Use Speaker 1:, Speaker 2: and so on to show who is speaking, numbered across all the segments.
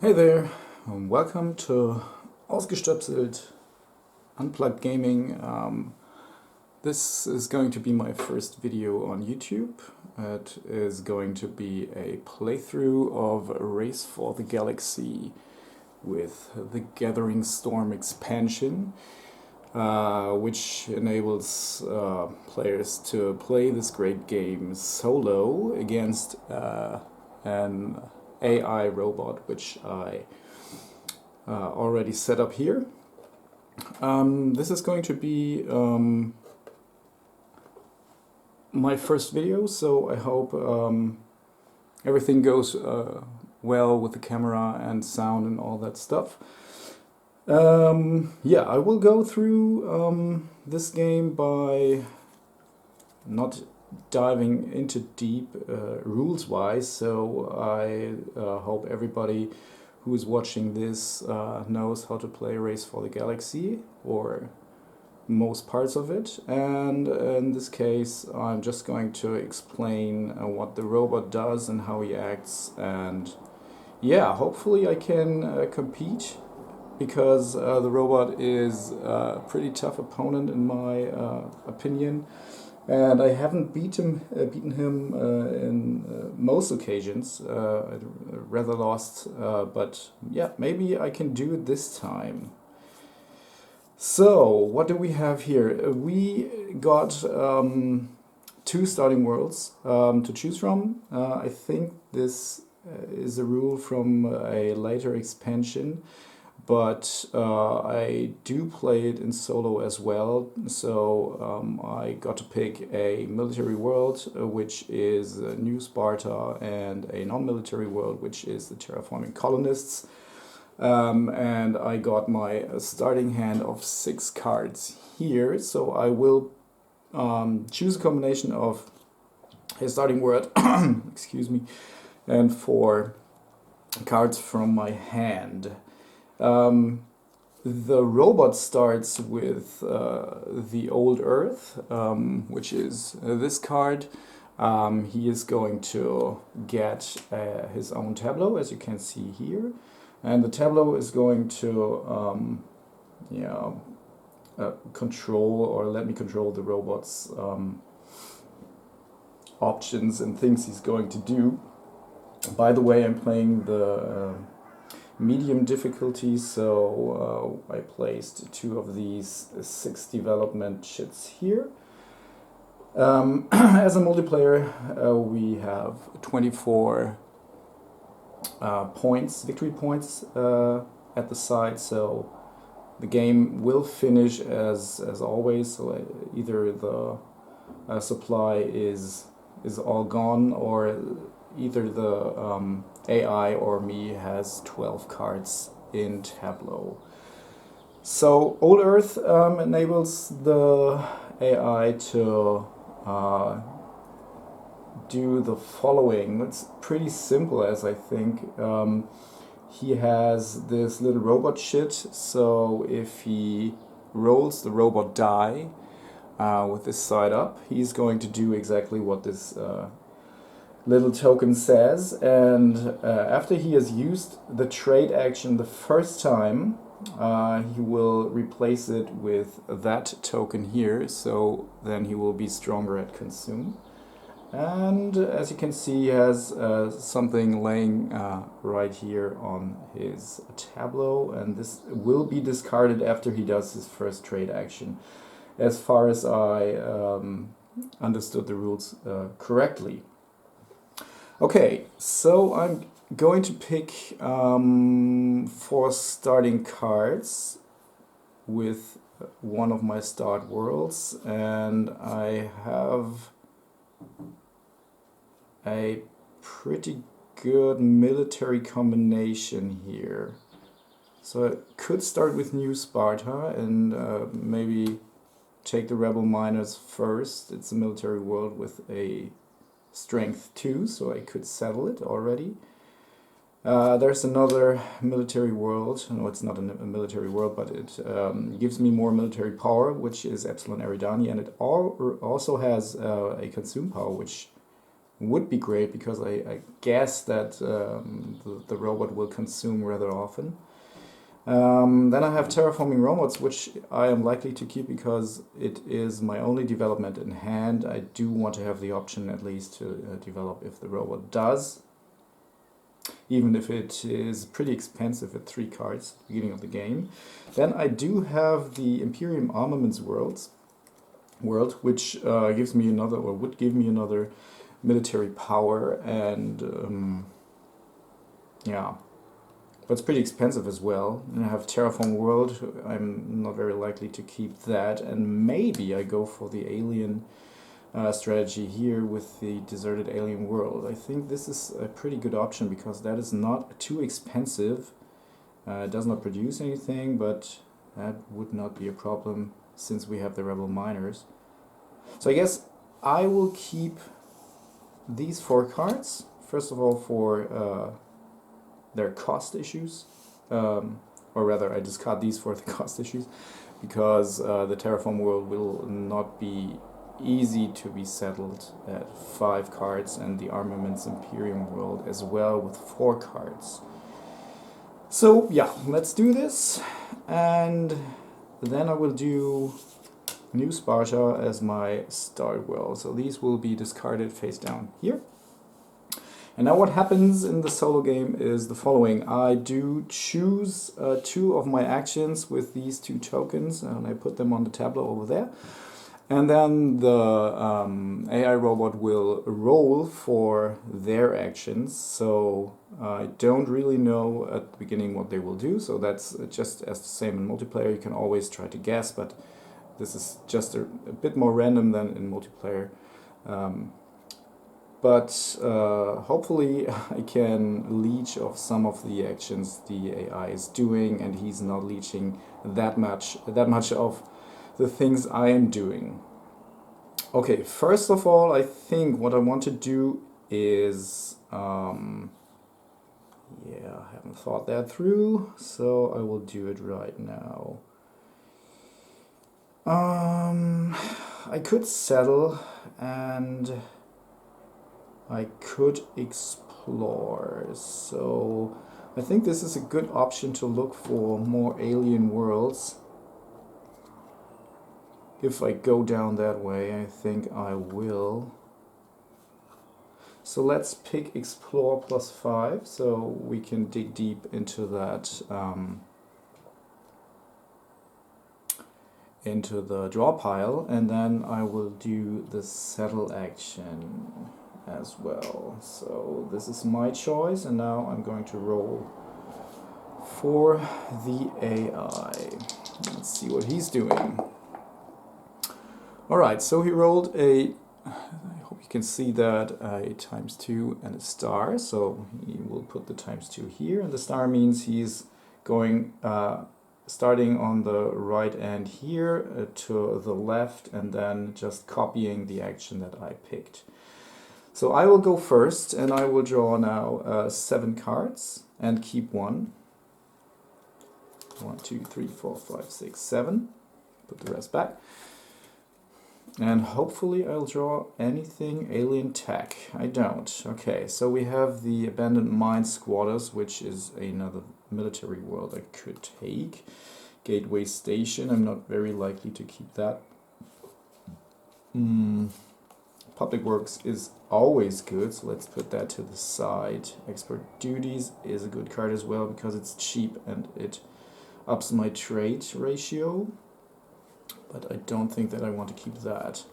Speaker 1: Hey there, welcome to Ausgestöpselt Unplugged Gaming. This is going to be my first video on YouTube. It is going to be a playthrough of Race for the Galaxy with the Gathering Storm expansion, which enables players to play this great game solo against an AI robot, which I already set up here. This is going to be my first video, so I hope everything goes well with the camera and sound and all that stuff. Yeah, I will go through this game by not diving into deep rules-wise, so I hope everybody who is watching this knows how to play Race for the Galaxy, or most parts of it. And in this case, I'm just going to explain what the robot does and how he acts, and yeah, hopefully I can compete, because the robot is a pretty tough opponent in my opinion. And I haven't beaten him in most occasions. I rather lost, but yeah, maybe I can do it this time. So, what do we have here? We got two starting worlds to choose from. I think this is a rule from a later expansion, but I do play it in solo as well, so I got to pick a military world, which is New Sparta, and a non-military world, which is the terraforming colonists. And I got my starting hand of 6 cards here, so I will choose a combination of a starting word, excuse me, and 4 cards from my hand. The robot starts with the Old Earth, which is this card. He is going to get his own tableau, as you can see here. And the tableau is going to control, or let me control the robot's options and things he's going to do. By the way, I'm playing the medium difficulty, so I placed 2 of these 6 development chits here. As a multiplayer, we have 24 points, victory points at the side, so the game will finish as always. So either the supply is all gone, or either the AI or me has 12 cards in tableau. So Old Earth enables the AI to do the following. It's pretty simple, as I think. He has this little robot shit, so if he rolls the robot die with this side up, he's going to do exactly what this little token says, and after he has used the trade action the first time, he will replace it with that token here, so then he will be stronger at consume. And as you can see, he has something laying right here on his tableau, and this will be discarded after he does his first trade action, as far as I understood the rules correctly. Okay, so I'm going to pick 4 starting cards with one of my start worlds, and I have a pretty good military combination here. So I could start with New Sparta and maybe take the Rebel Miners first. It's a military world with a strength 2, so I could settle it already. There's another military world. No, it's not a military world, but it gives me more military power, which is Epsilon Eridani, and it also has a consume power, which would be great because I guess that the robot will consume rather often. Then I have terraforming robots, which I am likely to keep because it is my only development in hand. I do want to have the option at least to develop if the robot does, even if it is pretty expensive at 3 cards at the beginning of the game. Then I do have the Imperium Armaments world, which gives me another, or would give me another military power, and yeah. But it's pretty expensive as well. And I have Terraform World. I'm not very likely to keep that. And maybe I go for the alien strategy here with the deserted alien world. I think this is a pretty good option because that is not too expensive. It does not produce anything, but that would not be a problem since we have the rebel miners. So I guess I will keep these 4 cards. First of all, for their cost issues, or rather I discard these for the cost issues, because the Terraform world will not be easy to be settled at 5 cards, and the Armaments Imperium world as well with 4 cards. So yeah, let's do this, and then I will do New Sparta as my start world. So these will be discarded face down here. And now what happens in the solo game is the following. I do choose 2 of my actions with these 2 tokens, and I put them on the tableau over there. And then the AI robot will roll for their actions. So I don't really know at the beginning what they will do. So that's just as the same in multiplayer. You can always try to guess, but this is just a bit more random than in multiplayer. But hopefully I can leech of some of the actions the AI is doing, and he's not leeching that much of the things I am doing. Okay, first of all, I think what I want to do is, yeah, I haven't thought that through, so I will do it right now. I could settle and I could explore, so I think this is a good option to look for more alien worlds. If I go down that way, I think I will. So let's pick explore +5, so we can dig deep into that, into the draw pile, and then I will do the settle action as well. So this is my choice, and now I'm going to roll for the AI. Let's see what he's doing. Alright, so he rolled a, I hope you can see that, a ×2 and a star. So he will put the ×2 here, and the star means he's going starting on the right end here to the left, and then just copying the action that I picked. So I will go first, and I will draw now 7 cards and keep 1. 1, 2, 3, 4, 5, 6, 7. Put the rest back. And hopefully I'll draw anything alien tech. I don't. Okay, so we have the abandoned mine squatters, which is another military world I could take. Gateway station, I'm not very likely to keep that. Public works is always good, so let's put that to the side. Expert duties is a good card as well because it's cheap and it ups my trade ratio. But I don't think that I want to keep that.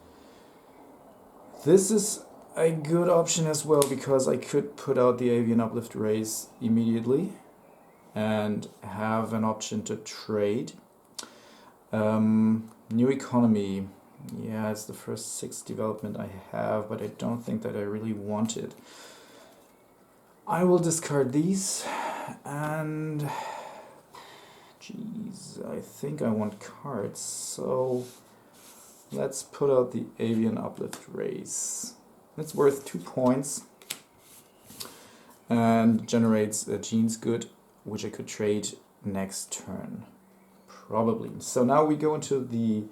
Speaker 1: This is a good option as well because I could put out the avian uplift race immediately and have an option to trade. New economy. Yeah, it's the first 6 development I have, but I don't think that I really want it. I will discard these, and geez, I think I want cards, so let's put out the avian uplift race. It's worth 2 points and generates a genes good, which I could trade next turn, probably. So now we go into the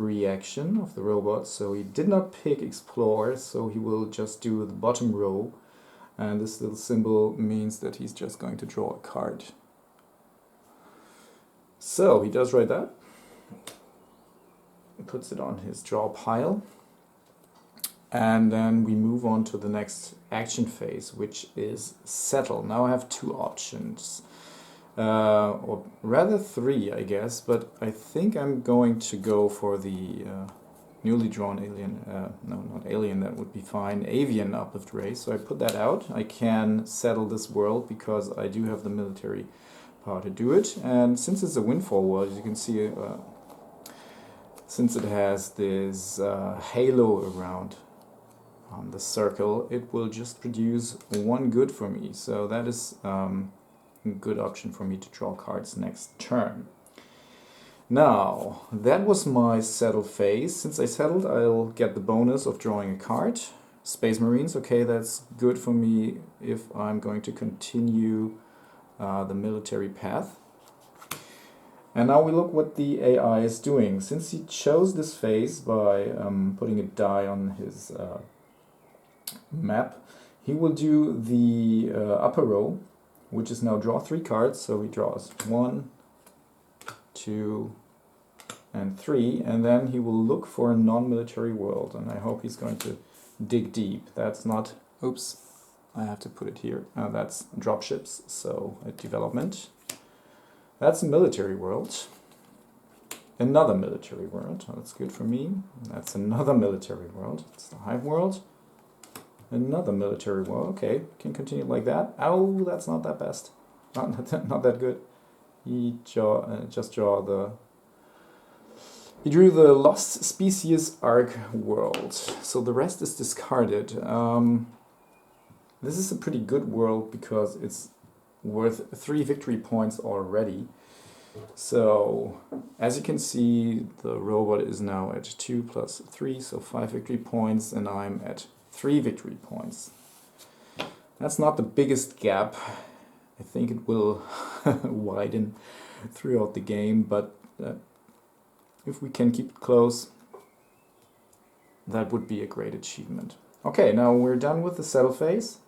Speaker 1: reaction of the robot. So he did not pick explore, so he will just do the bottom row. And this little symbol means that he's just going to draw a card. So he does right that. He puts it on his draw pile. And then we move on to the next action phase, which is settle. Now I have two options. Or rather three, I guess, but I think I'm going to go for the newly drawn alien, no, not alien, that would be fine, avian uplift race. So I put that out. I can settle this world because I do have the military power to do it. And since it's a windfall world, as you can see, since it has this halo around the circle, it will just produce one good for me. So that is a good option for me to draw cards next turn. Now, that was my settle phase. Since I settled, I'll get the bonus of drawing a card. Space Marines, okay, that's good for me if I'm going to continue the military path. And now we look what the AI is doing. Since he chose this phase by putting a die on his map, he will do the upper row, which is now draw 3 cards. So he draws 1, 2, and 3, and then he will look for a non-military world, and I hope he's going to dig deep. That's not, oops, I have to put it here. That's dropships, so a development. That's a military world. Another military world, oh, that's good for me. That's another military world. It's the hive world. Another military world, okay, can continue like that. Oh, that's not that best. Not that good. He drew the Lost Species Ark world, so the rest is discarded. This is a pretty good world because it's worth 3 victory points already. So, as you can see, the robot is now at 2 plus 3, so 5 victory points, and I'm at 3 victory points. That's not the biggest gap. I think it will widen throughout the game, but if we can keep it close, that would be a great achievement. Okay, now we're done with the settle phase.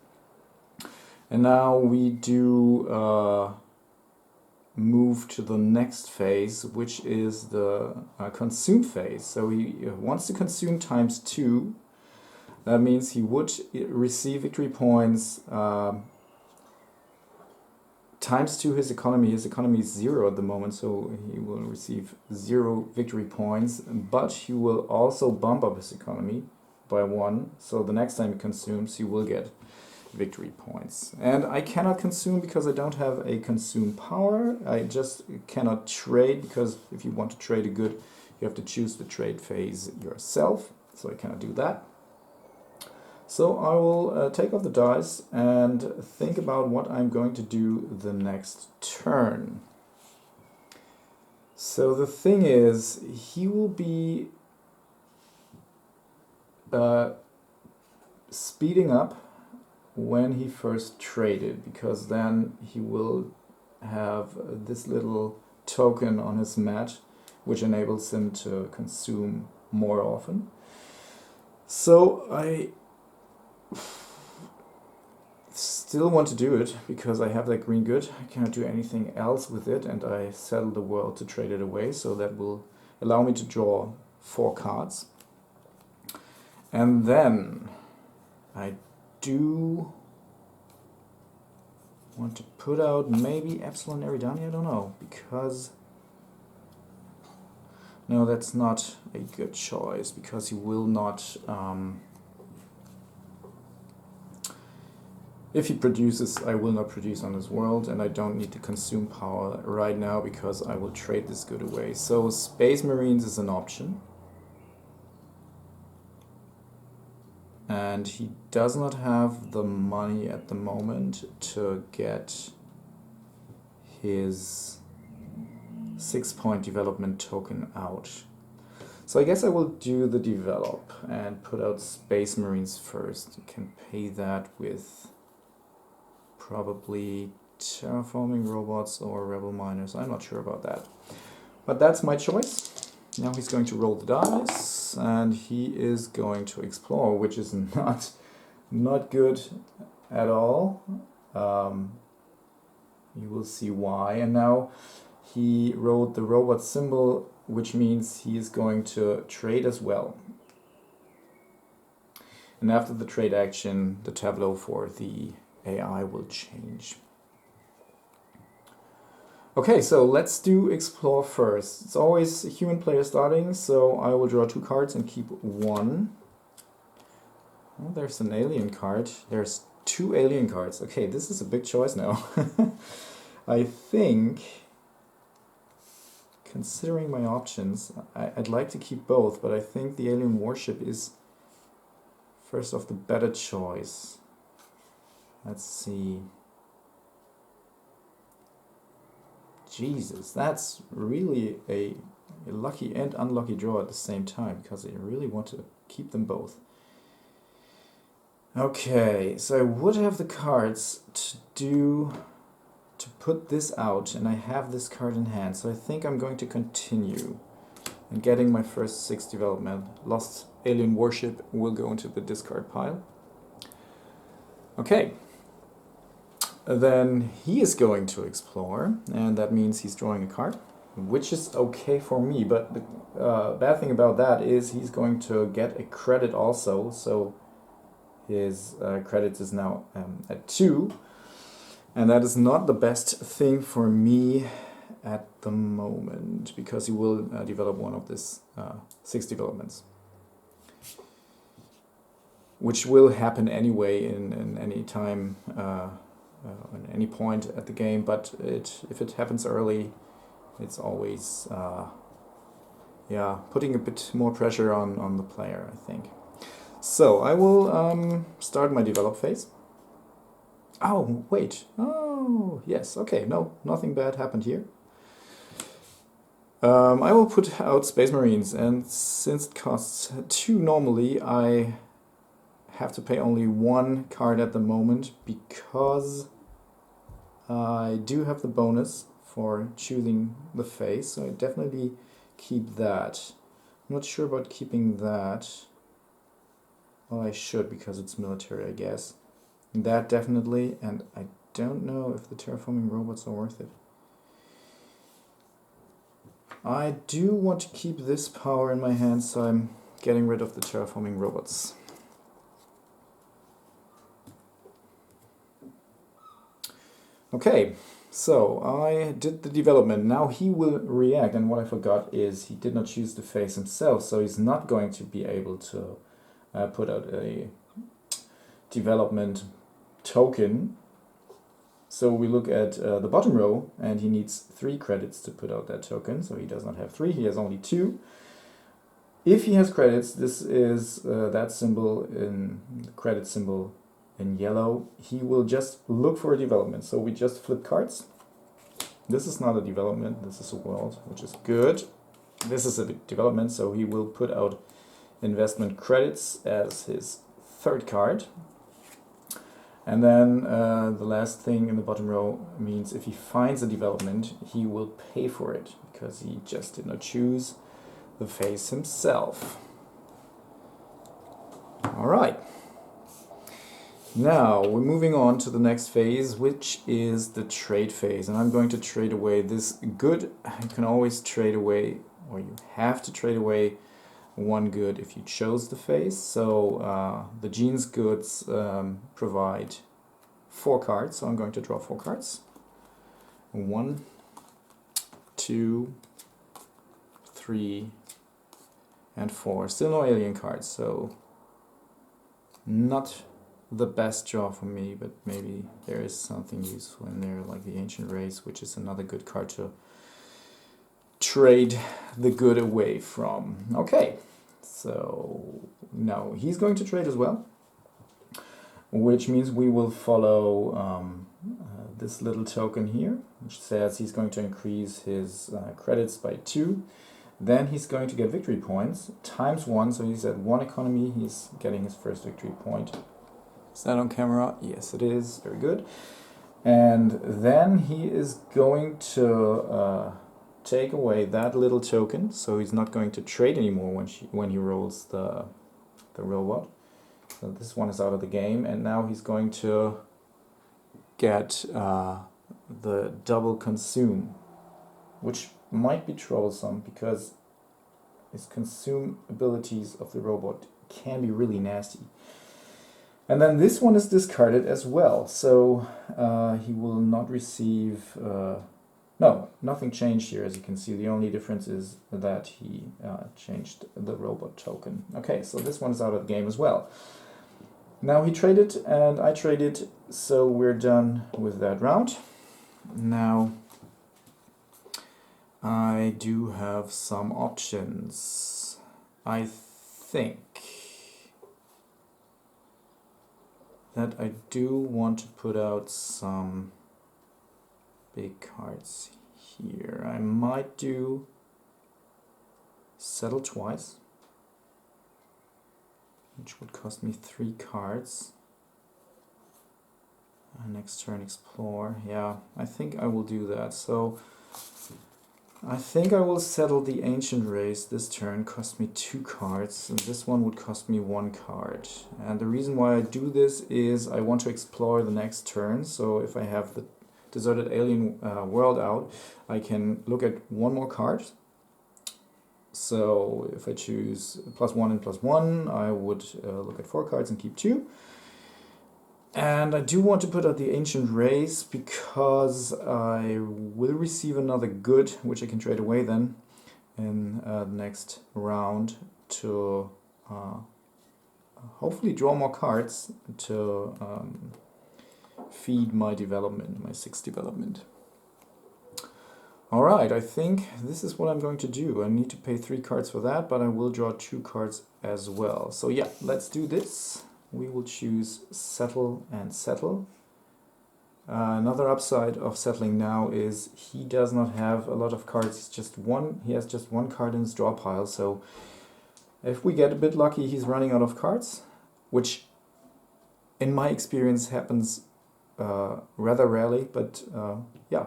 Speaker 1: And now we do move to the next phase, which is the consume phase. So he wants to consume times 2. That means he would receive victory points times 2 his economy. His economy is 0 at the moment, so he will receive 0 victory points, but he will also bump up his economy by 1, so the next time he consumes, he will get victory points. And I cannot consume because I don't have a consume power. I just cannot trade, because if you want to trade a good, you have to choose the trade phase yourself, so I cannot do that. So I will take off the dice and think about what I'm going to do the next turn. So the thing is, he will be speeding up when he first traded, because then he will have this little token on his mat, which enables him to consume more often. So I still want to do it because I have that green good. I cannot do anything else with it, and I settle the world to trade it away, so that will allow me to draw 4 cards. And then I do want to put out maybe Epsilon Eridani, I don't know, because no, that's not a good choice, because he will not if he produces, I will not produce on this world, and I don't need to consume power right now because I will trade this good away. So Space Marines is an option. And he does not have the money at the moment to get his 6-point development token out. So I guess I will do the develop and put out Space Marines first. You can pay that with probably terraforming robots or rebel miners. I'm not sure about that. But that's my choice. Now he's going to roll the dice, and he is going to explore, which is not good at all. You will see why. And now he rolled the robot symbol, which means he is going to trade as well. And after the trade action, the tableau for the AI will change. Okay, so let's do explore first. It's always a human player starting, so I will draw 2 cards and keep 1. Oh, there's an alien card. There's 2 alien cards. Okay, this is a big choice now. I think, considering my options, I'd like to keep both, but I think the alien warship is first off the better choice. Let's see. Jesus, that's really a lucky and unlucky draw at the same time, because I really want to keep them both. Okay, so I would have the cards to put this out, and I have this card in hand, so I think I'm going to continue. And getting my first 6 development. Lost alien warship will go into the discard pile. Okay. Then he is going to explore, and that means he's drawing a card, which is okay for me, but the bad thing about that is he's going to get a credit also, so his credits is now at 2, and that is not the best thing for me at the moment, because he will develop one of these 6 developments, which will happen anyway in any time, at any point at the game, but if it happens early, it's always putting a bit more pressure on the player, I think. So I will start my develop phase. Oh, wait. Oh, yes. Okay, no, nothing bad happened here. I will put out Space Marines, and since it costs 2 normally, I have to pay only 1 card at the moment, because I do have the bonus for choosing the phase, so I definitely keep that. I'm not sure about keeping that. Well, I should, because it's military, I guess. That definitely, and I don't know if the terraforming robots are worth it. I do want to keep this power in my hands, so I'm getting rid of the terraforming robots. Okay, so I did the development. Now he will react, and what I forgot is he did not choose the phase himself, so he's not going to be able to put out a development token. So we look at the bottom row, and he needs 3 credits to put out that token, so he does not have 3, he has only 2. If he has credits, this is that symbol, in the credit symbol in yellow, he will just look for a development. So we just flip cards. This is not a development, this is a world, which is good. This is a development, so he will put out investment credits as his 3rd card. And then the last thing in the bottom row means if he finds a development, he will pay for it, because he just did not choose the phase himself. All right. Now we're moving on to the next phase, which is the trade phase. And I'm going to trade away this good. You can always trade away, or you have to trade away 1 good if you chose the phase. So the genes goods provide 4 cards, so I'm going to draw 4 cards. 1, 2, 3, and 4. Still no alien cards, so not the best draw for me, but maybe there is something useful in there, like the Ancient Race, which is another good card to trade the good away from. Okay, so now he's going to trade as well, which means we will follow this little token here, which says he's going to increase his credits by 2. Then he's going to get victory points times 1, so he's at 1 economy, he's getting his first victory point. Is that on camera? Yes, it is. Very good. And then he is going to take away that little token, so he's not going to trade anymore when he rolls the robot. So this one is out of the game, and now he's going to get the double consume, which might be troublesome because his consume abilities of the robot can be really nasty. And then this one is discarded as well, so he will not receive... no, nothing changed here, as you can see. The only difference is that he changed the robot token. Okay, so this one is out of the game as well. Now he traded and I traded, so we're done with that round. Now I do have some options. I think that I do want to put out some big cards here. I might do settle twice, which would cost me 3 cards. Next turn explore. Yeah, I think I will do that. So I think I will settle the ancient race this turn, cost me 2 cards, and this one would cost me 1 card. And the reason why I do this is I want to explore the next turn, so if I have the deserted alien world out, I can look at 1 more card. So if I choose +1 and +1, I would look at 4 cards and keep 2. And I do want to put out the ancient race because I will receive another good, which I can trade away then in the next round to hopefully draw more cards to feed my development, my 6th development. Alright, I think this is what I'm going to do. I need to pay 3 cards for that, but I will draw 2 cards as well. So yeah, let's do this. We will choose settle and settle. Another upside of settling now is he does not have a lot of cards. He has just 1 card in his draw pile, so if we get a bit lucky, he's running out of cards, which in my experience happens rather rarely, but yeah,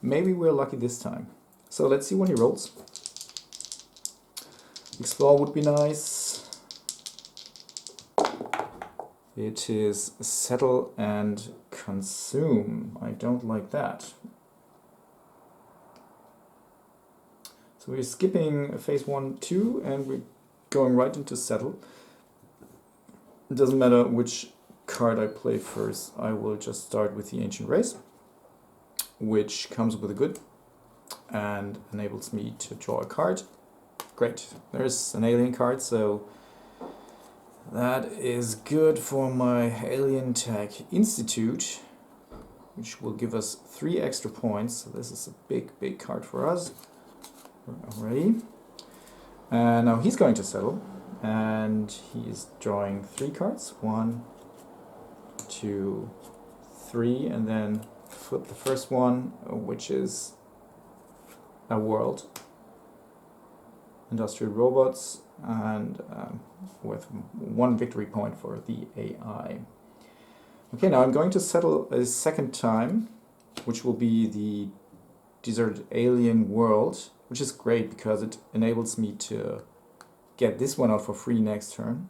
Speaker 1: maybe we're lucky this time. So let's see when he rolls. Explore would be nice. It is settle and consume. I don't like that. So we're skipping phase 1, 2, and we're going right into settle. It doesn't matter which card I play first. I will just start with the ancient race, which comes with a good and enables me to draw a card. Great, there's an alien card, so that is good for my Alien Tech Institute, which will give us 3 extra points. So this is a big card for us already. And now he's going to settle, and he is drawing 3 cards. 1, 2, 3, and then flip the first one, which is a world. Industrial robots, and with 1 victory point for the AI. Okay, now I'm going to settle a second time, which will be the deserted alien world, which is great because it enables me to get this one out for free next turn.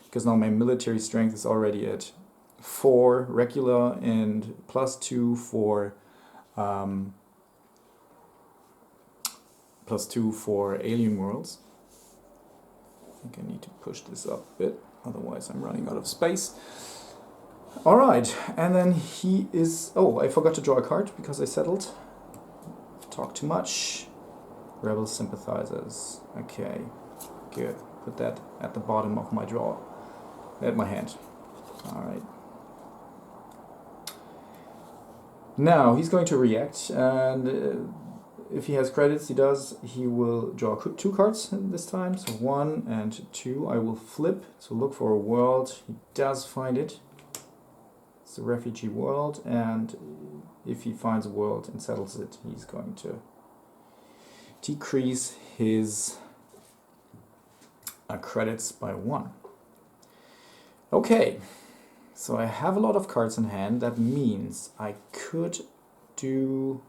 Speaker 1: Because now my military strength is already at 4 regular and +2 for +2 for alien worlds. I think I need to push this up a bit, otherwise I'm running out of space. Alright, and then he is... Oh, I forgot to draw a card because I settled. Talk too much. Rebel sympathizers. Okay, good. Put that at the bottom of my draw. At my hand. Alright. Now, he's going to react, and if he has credits, he will draw 2 cards this time. So 1 and 2. I will flip to look for a world. He does find it. It's a refugee world, and if he finds a world and settles it, he's going to decrease his credits by 1. Okay, so I have a lot of cards in hand. That means I could do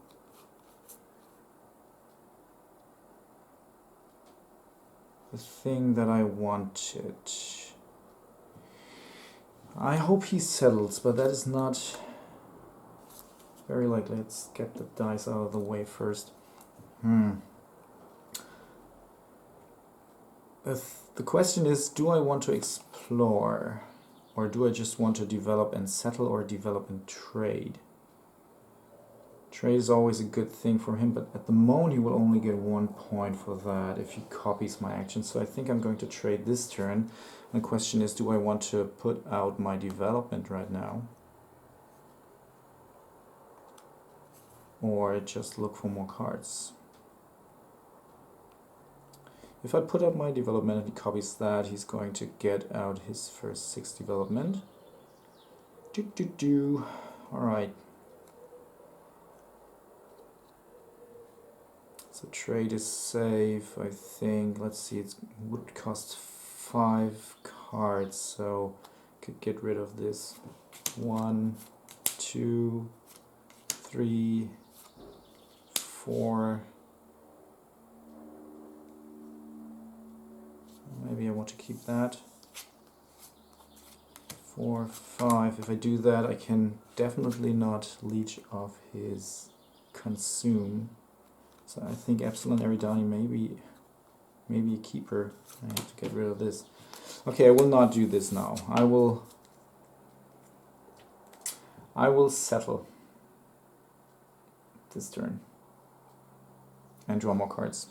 Speaker 1: the thing that I wanted. I hope he settles, but that is not very likely. Let's get the dice out of the way first. The question is, do I want to explore? Or do I just want to develop and settle, or develop and trade? Trade is always a good thing for him, but at the moment he will only get 1 point for that if he copies my action. So I think I'm going to trade this turn. And the question is, do I want to put out my development right now? Or just look for more cards? If I put up my development and he copies that, he's going to get out his first 6 development. Alright. So trade is safe, I think. Let's see, it would cost 5 cards, so could get rid of this. 1, 2, 3, 4. Maybe I want to keep that. 4, 5. If I do that, I can definitely not leech off his consume. So I think Epsilon Eridani maybe a keeper. I have to get rid of this. Okay, I will not do this now. I will settle this turn and draw more cards.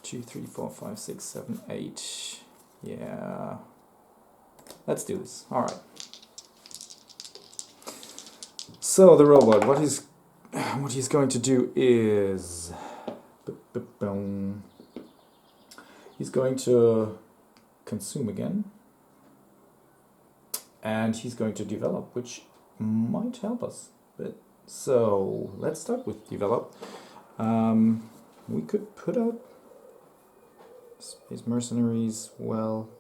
Speaker 1: 2, 3, 4, 5, 6, 7, 8. Yeah. Let's do this. Alright. So the robot, what he's going to do is he's going to consume again. And he's going to develop, which might help us a bit. So let's start with develop. We could put out Space Mercenaries, well.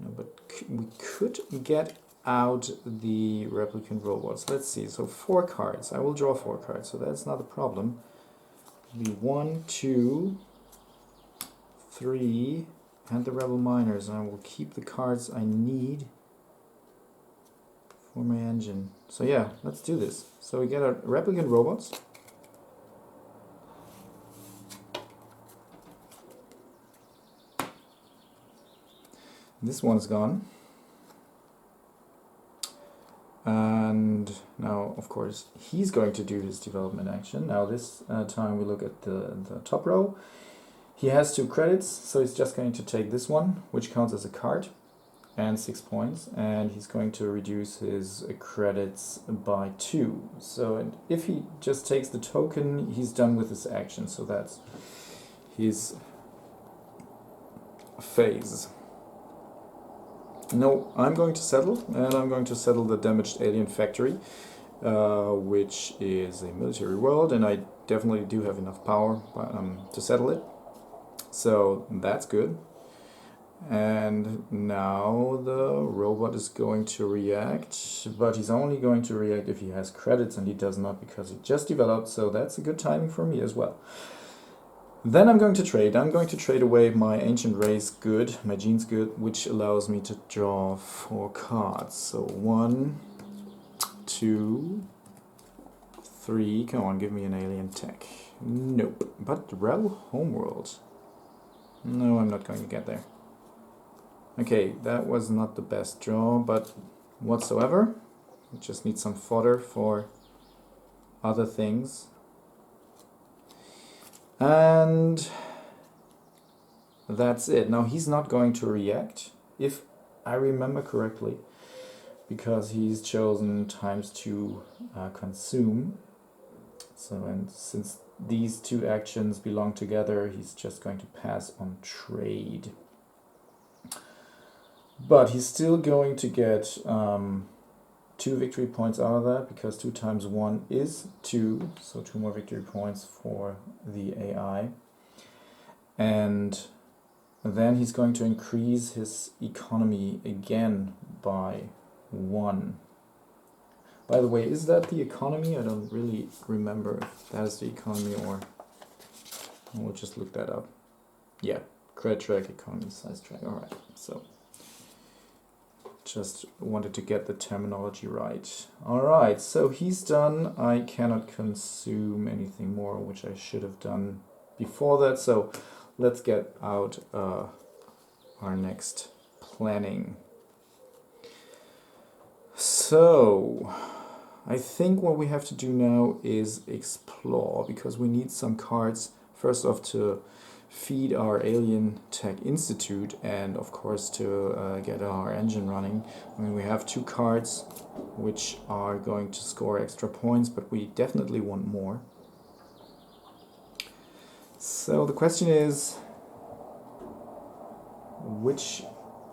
Speaker 1: No, but we could get out the replicant robots. Let's see, so 4 cards. I will draw 4 cards, so that's not a problem. It'll be 1, 2, 3, and the Rebel Miners. And I will keep the cards I need for my engine. So yeah, let's do this. So we get our replicant robots. This one's gone. And now, of course, he's going to do his development action. Now this time we look at the top row. He has 2 credits, so he's just going to take this one, which counts as a card, and 6 points. And he's going to reduce his credits by 2. So and if he just takes the token, he's done with his action. So that's his phase. No, I'm going to settle, and I'm going to settle the damaged alien factory, which is a military world, and I definitely do have enough power to settle it. So that's good. And now the robot is going to react, but he's only going to react if he has credits, and he does not because he just developed, so that's a good timing for me as well. Then I'm going to trade. I'm going to trade away my ancient race good, my genes good, which allows me to draw 4 cards. So 1, 2, 3. Come on, give me an alien tech. Nope. But Rebel Homeworld. No, I'm not going to get there. Okay, that was not the best draw, but whatsoever. I just need some fodder for other things. And that's it. Now he's not going to react, if I remember correctly, because he's chosen ×2 consume. So, and since these 2 actions belong together, he's just going to pass on trade. But he's still going to get 2 victory points out of that, because 2 times 1 is 2, so 2 more victory points for the AI. And then he's going to increase his economy again by 1. By the way, is that the economy? I don't really remember if that is the economy or... We'll just look that up. Yeah, credit track, economy, size track. Alright, so... Just wanted to get the terminology right. Alright, so he's done. I cannot consume anything more, which I should have done before that. So let's get out our next planning. So I think what we have to do now is explore, because we need some cards first off to feed our Alien Tech Institute and of course to get our engine running. I mean, we have 2 cards which are going to score extra points, but we definitely want more. So the question is which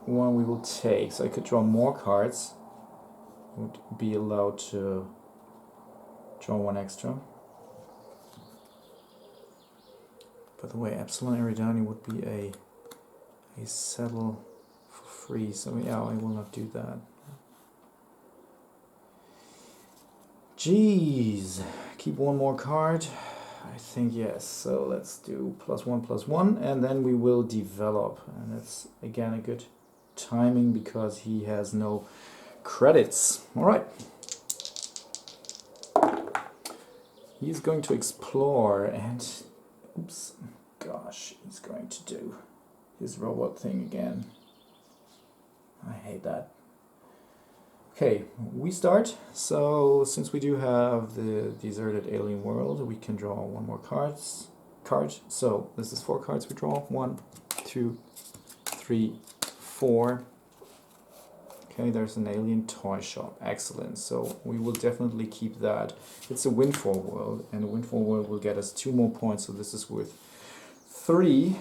Speaker 1: one we will take. So I could draw more cards, would be allowed to draw 1 extra. By the way, Epsilon Eridani would be a settle for free, so yeah, I will not do that. Jeez, keep 1 more card. I think yes, so let's do +1/+1, and then we will develop. And that's again a good timing because he has no credits. Alright. He's going to explore and... Oops, gosh, he's going to do his robot thing again. I hate that. Okay, we start. So since we do have the deserted alien world, we can draw 1 more card. So this is 4 cards we draw. 1, 2, 3, 4. Okay, there's an alien toy shop. Excellent. So we will definitely keep that. It's a windfall world, and a windfall world will get us 2 more points. So this is worth 3.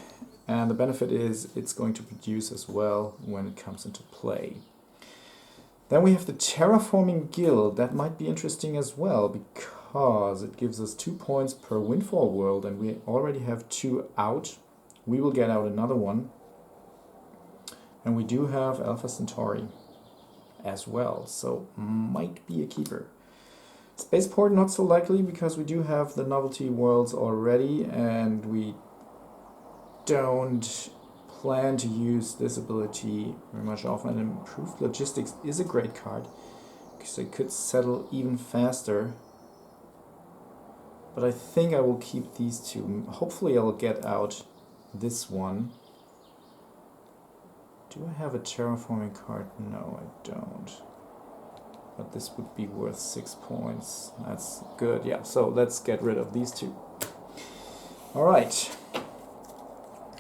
Speaker 1: And the benefit is it's going to produce as well when it comes into play. Then we have the Terraforming Guild. That might be interesting as well because it gives us 2 points per windfall world, and we already have 2 out. We will get out another one. And we do have Alpha Centauri as well, so might be a keeper. Spaceport not so likely because we do have the novelty worlds already, and we don't plan to use this ability very much often. Improved Logistics is a great card because I could settle even faster, but I think I will keep these 2. Hopefully I'll get out this one. Do I have a terraforming card? No, I don't. But this would be worth 6 points. That's good, yeah. So let's get rid of these 2. Alright.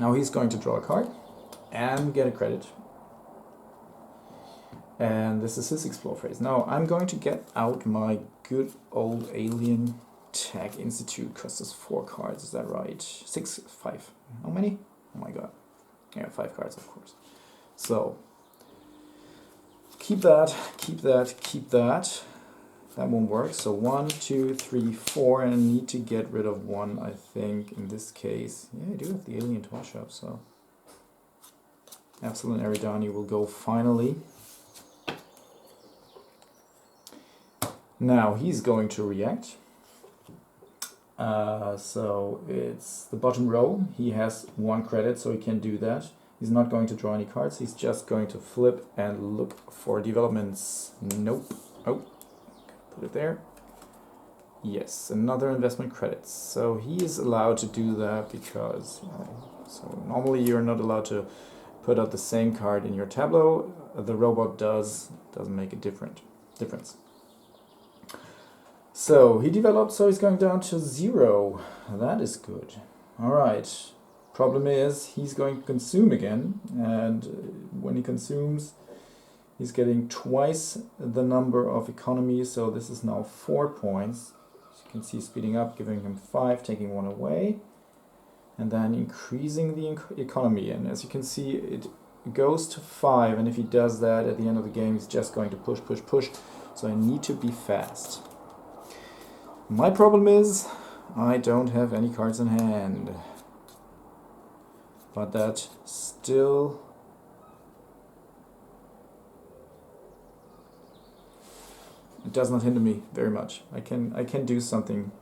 Speaker 1: Now he's going to draw a card and get a credit. And this is his explore phase. Now I'm going to get out my good old Alien Tech Institute. Costs us 4 cards, is that right? 6, 5. How many? Oh my god. Yeah, 5 cards, of course. So, keep that, keep that, keep that. That won't work. So 1, 2, 3, 4, and I need to get rid of 1, I think, in this case. Yeah, I do have the alien toy shop, so... Epsilon Eridani will go finally. Now, he's going to react. So, it's the bottom row. He has 1 credit, so he can do that. He's not going to draw any cards, he's just going to flip and look for developments. Nope. Oh, put it there. Yes, another investment credits. So he is allowed to do that because, so normally you're not allowed to put out the same card in your tableau. The robot doesn't make a difference. So he developed, so he's going down to 0. That is good. Alright. Problem is, he's going to consume again, and when he consumes, he's getting twice the number of economy, so this is now 4 points. As you can see, speeding up, giving him 5, taking 1 away, and then increasing the economy. And as you can see, it goes to 5, and if he does that at the end of the game, he's just going to push, push, push, so I need to be fast. My problem is, I don't have any cards in hand. But that still it does not hinder me very much. I can do something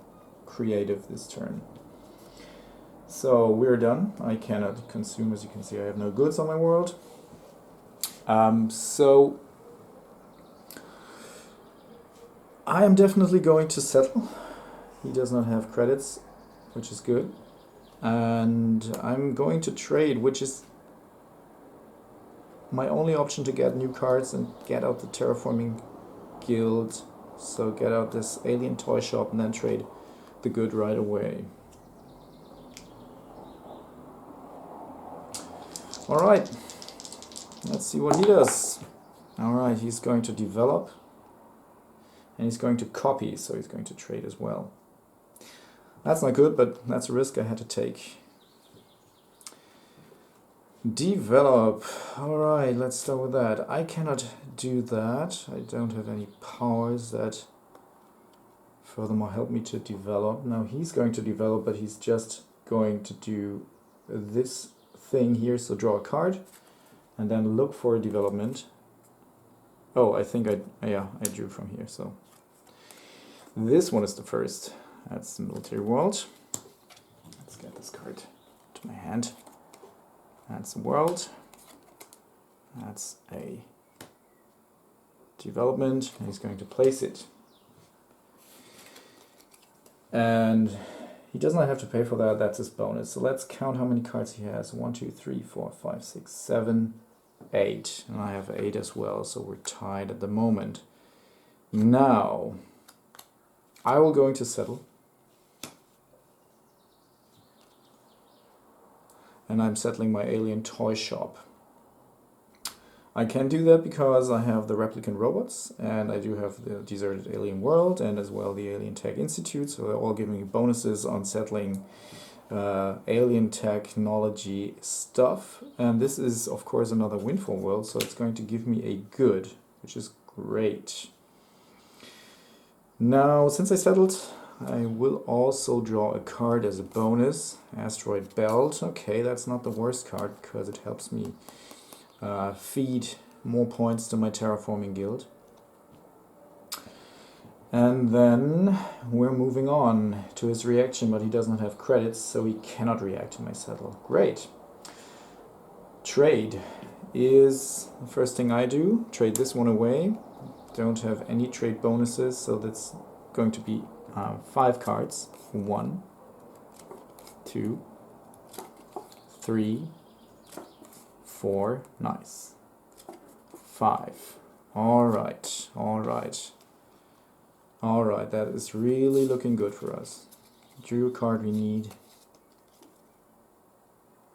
Speaker 1: creative this turn. So we're done. I cannot consume, as you can see. I have no goods on my world. So I am definitely going to settle. He does not have credits, which is good. And I'm going to trade, which is my only option to get new cards and get out the Terraforming Guild. So get out this alien toy shop and then trade the good right away. Alright, let's see what he does. Alright, he's going to develop and he's going to copy, so he's going to trade as well. That's not good, but that's a risk I had to take. Develop. Alright, let's start with that. I cannot do that. I don't have any powers that furthermore help me to develop. Now he's going to develop, but he's just going to do this thing here. So draw a card and then look for a development. Oh, I think I drew from here. So this one is the first. That's the military world. Let's get this card to my hand. That's the world. That's a development. And he's going to place it. And he does not have to pay for that. That's his bonus. So let's count how many cards he has. 1, 2, 3, 4, 5, 6, 7, 8. And I have 8 as well. So we're tied at the moment. Now, I will go into settle. And I'm settling my alien toy shop. I can do that because I have the replicant robots, and I do have the deserted alien world, and as well the alien tech institute, so they're all giving me bonuses on settling alien technology stuff. And this is of course another windfall world, so it's going to give me a good, which is great. Now, since I settled, I will also draw a card as a bonus. Asteroid Belt. Okay, that's not the worst card because it helps me feed more points to my Terraforming Guild. And then we're moving on to his reaction, but he does not have credits, so he cannot react to my settle. Great. Trade is the first thing I do. Trade this one away. Don't have any trade bonuses, so that's going to be 5 cards. 1, 2, 3, 4. Nice. 5. Alright, alright. Alright, that is really looking good for us. Drew a card we need.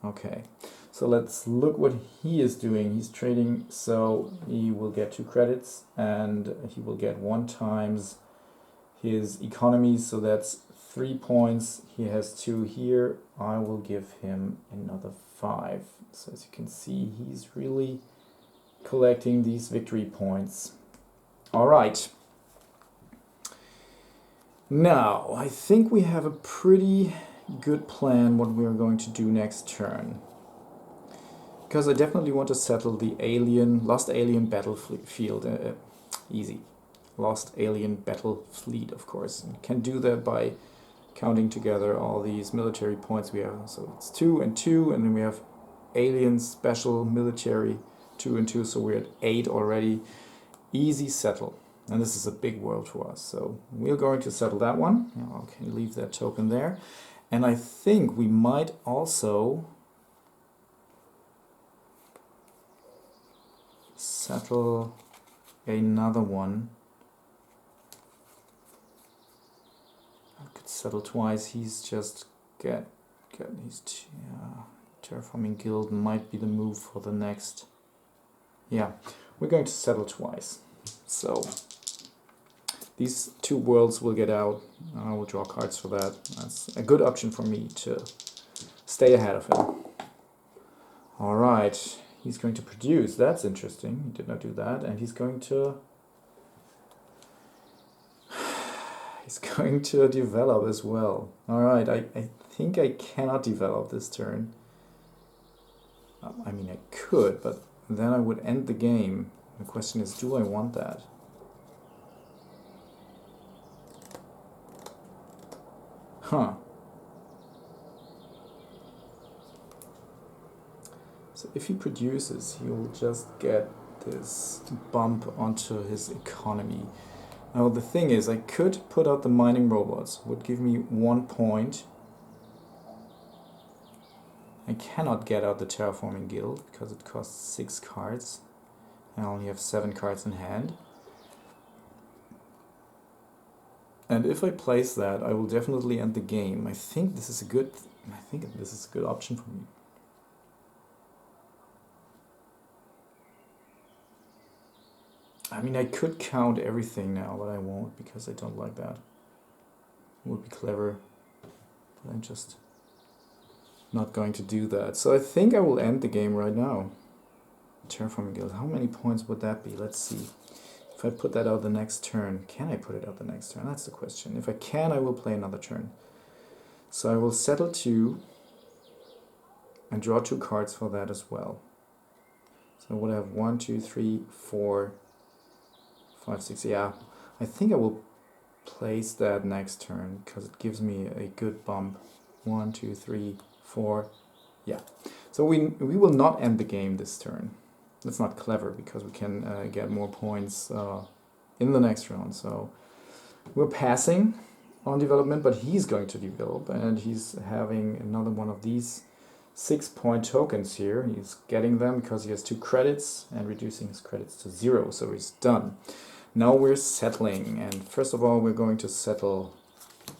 Speaker 1: Okay, so let's look what he is doing. He's trading, so he will get 2 credits and he will get 1 times his economy, so that's 3 points. He has 2 here. I will give him another 5. So as you can see, he's really collecting these victory points. All right. Now, I think we have a pretty good plan what we are going to do next turn. Because I definitely want to settle the Lost Alien Battlefield. Easy. Lost Alien Battle Fleet, of course. And can do that by counting together all these military points we have. So it's 2 and 2, and then we have Alien Special Military 2 and 2, so we're at 8 already. Easy settle. And this is a big world for us, so we're going to settle that one. Okay, leave that token there. And I think we might also settle another one. Settle twice. He's just Terraforming Guild might be the move for the next. Yeah, we're going to settle twice. So these 2 worlds will get out. I will draw cards for that. That's a good option for me to stay ahead of him. All right, he's going to produce. That's interesting. He did not do that, and he's going to. He's going to develop as well. Alright, I think I cannot develop this turn. I mean, I could, but then I would end the game. The question is, do I want that? Huh. So if he produces, he will just get this bump onto his economy. Now the thing is, I could put out the mining robots, would give me 1 point. I cannot get out the terraforming guild because it costs 6 cards. I only have 7 cards in hand. And if I place that, I will definitely end the game. I think this is a good option for me. I mean, I could count everything now, but I won't because I don't like that. It would be clever, but I'm just not going to do that. So I think I will end the game right now. Terraforming Guild, how many points would that be? Let's see. If I put that out the next turn, can I put it out the next turn? That's the question. If I can, I will play another turn. So I will settle 2 and draw 2 cards for that as well. So I would have 1, 2, 3, 4, 5, 6. Yeah, I think I will place that next turn because it gives me a good bump. 1, 2, 3, 4. Yeah. So we will not end the game this turn. That's not clever because we can get more points in the next round. So we're passing on development, but he's going to develop, and he's having another one of these 6-point tokens here. He's getting them because he has 2 credits and reducing his credits to 0. So he's done. Now we're settling, and first of all we're going to settle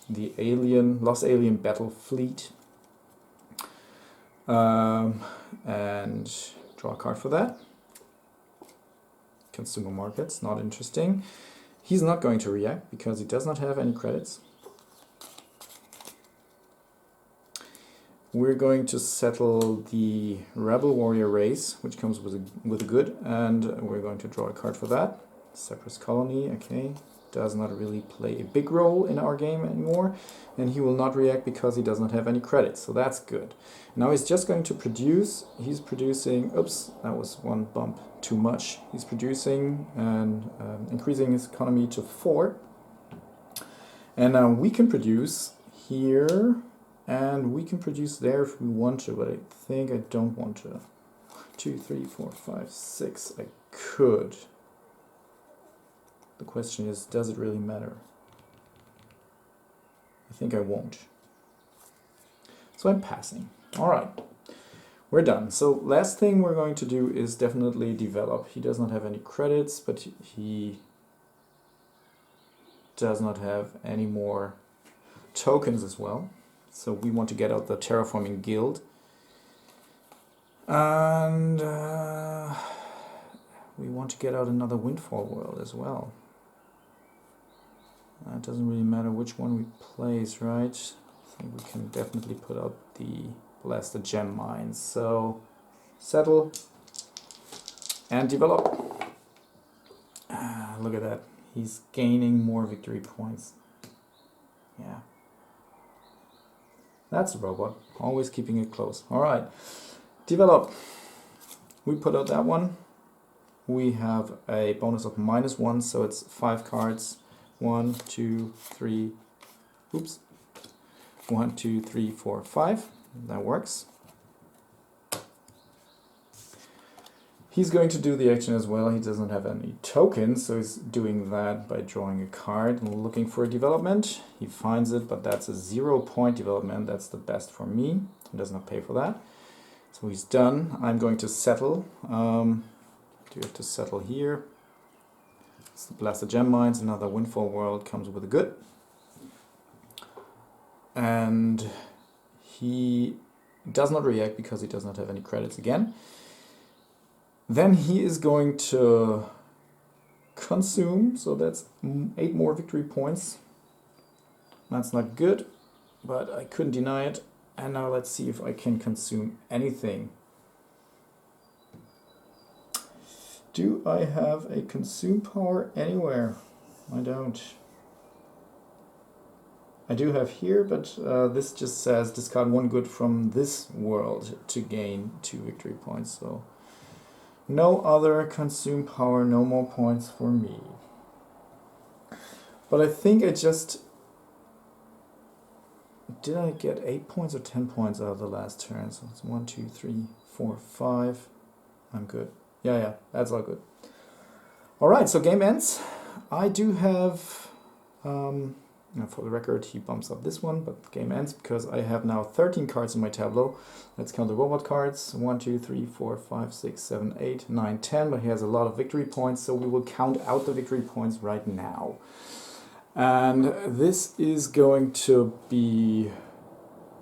Speaker 1: the Lost Alien Battle Fleet, and draw a card for that. Consumer markets, not interesting. He's not going to react because he does not have any credits. We're going to settle the Rebel Warrior race, which comes with a good, and we're going to draw a card for that. Cypress Colony, okay, does not really play a big role in our game anymore, and he will not react because he does not have any credits, so that's good. Now he's just going to produce. He's producing, oops, that was 1 bump too much. He's producing and increasing his economy to 4, and now we can produce here, and we can produce there if we want to, but I think I don't want to. 2, 3, 4, 5, 6, I could. The question is, does it really matter? I think I won't. So I'm passing. Alright, we're done. So last thing we're going to do is definitely develop. He does not have any credits, but he does not have any more tokens as well. So we want to get out the Terraforming Guild. And we want to get out another Windfall world as well. It doesn't really matter which one we place, right? I think we can definitely put out the Blasted Gem Mines. So, settle and develop. Look at that. He's gaining more victory points. Yeah. That's a robot. Always keeping it close. Alright. Develop. We put out that one. We have a bonus of -1, so it's 5 cards. 1, 2, 3, oops, 1, 2, 3, 4, 5, that works. He's going to do the action as well. He doesn't have any tokens, so he's doing that by drawing a card and looking for a development. He finds it, but that's a 0-point development. That's the best for me. He does not pay for that. So he's done. I'm going to settle. Do you have to settle here? It's the Blasted Gem Mines, another Windfall world comes with a good. And he does not react because he does not have any credits again. Then he is going to consume, so that's 8 more victory points. That's not good, but I couldn't deny it. And now let's see if I can consume anything. Do I have a consume power anywhere? I don't. I do have here, but this just says discard 1 good from this world to gain 2 victory points. So no other consume power, no more points for me. But I think I just did I get 8 points or 10 points out of the last turn? So it's 1, 2, 3, 4, 5. I'm good. Yeah, that's all good. Alright, so game ends. I do have, for the record, he bumps up this one, but game ends because I have now 13 cards in my tableau. Let's count the robot cards. 1, 2, 3, 4, 5, 6, 7, 8, 9, 10, but he has a lot of victory points, so we will count out the victory points right now. And this is going to be,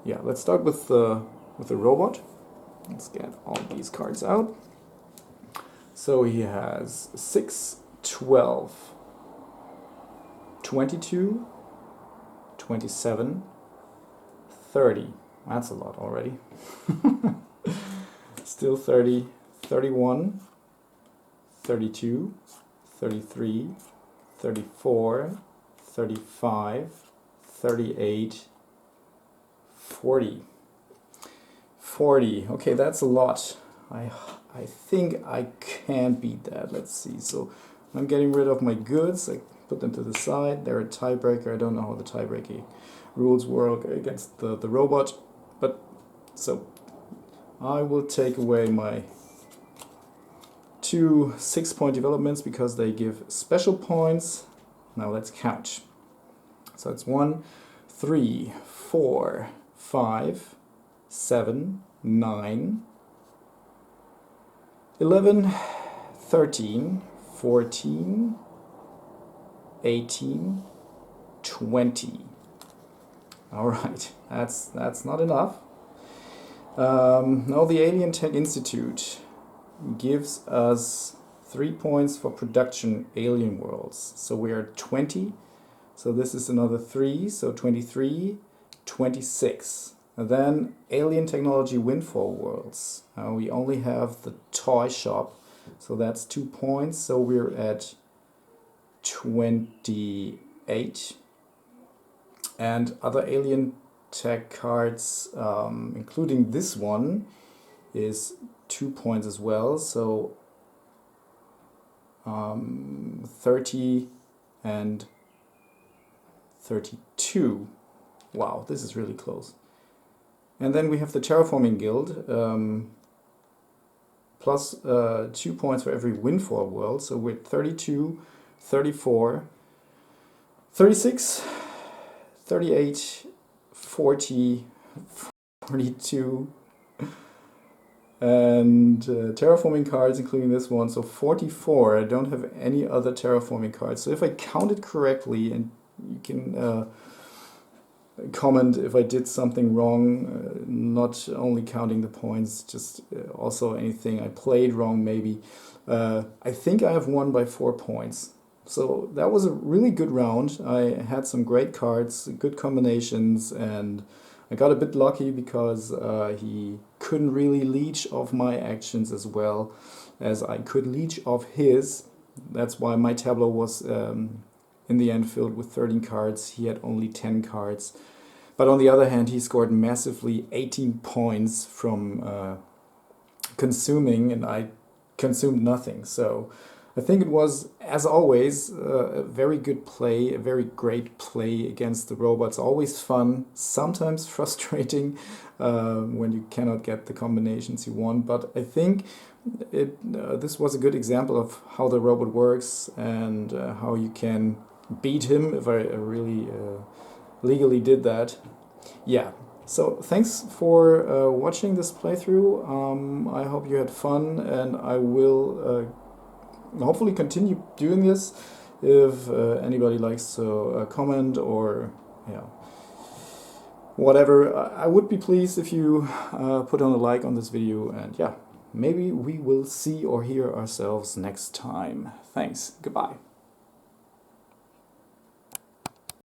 Speaker 1: yeah, let's start with the robot. Let's get all these cards out. So he has 6, 12, 22, 27, 30. That's a lot already. Still 30, 31, 32, 33, 34, 35, 38, 40. 40. Okay, that's a lot. I think I can beat that. Let's see. So I'm getting rid of my goods. I put them to the side. They're a tiebreaker. I don't know how the tiebreaking rules work against the robot. But so I will take away my 2 6-point developments because they give special points. Now let's count. So it's 1, 3, 4, 5, 7, 9, 11, 13, 14, 18, 20. All right, that's not enough. Now the Alien Tech Institute gives us 3 points for production alien worlds. So we are 20. So this is another 3, so 23, 26. And then alien technology windfall worlds. We only have the toy shop, so that's 2 points. So we're at 28. And other alien tech cards, including this one, is 2 points as well. So 30 and 32. Wow, this is really close. And then we have the Terraforming Guild, plus 2 points for every windfall world. So we're 32, 34, 36, 38, 40, 42, and terraforming cards, including this one, so 44. I don't have any other terraforming cards. So if I counted correctly, and you can comment if I did something wrong, not only counting the points, just also anything I played wrong maybe. I think I have won by 4 points. So that was a really good round. I had some great cards, good combinations, and I got a bit lucky because he couldn't really leech off my actions as well as I could leech off his. That's why my tableau was in the end filled with 13 cards. He had only 10 cards. But on the other hand, he scored massively 18 points from consuming, and I consumed nothing. So I think it was, as always, a very good play, a very great play against the robots. Always fun, sometimes frustrating when you cannot get the combinations you want. But I think this was a good example of how the robot works and how you can beat him if I really legally did that. Yeah. So thanks for watching this playthrough. I hope you had fun, and I will hopefully continue doing this if anybody likes to comment or whatever. I would be pleased if you put on a like on this video, and maybe we will see or hear ourselves next time. Thanks. Goodbye.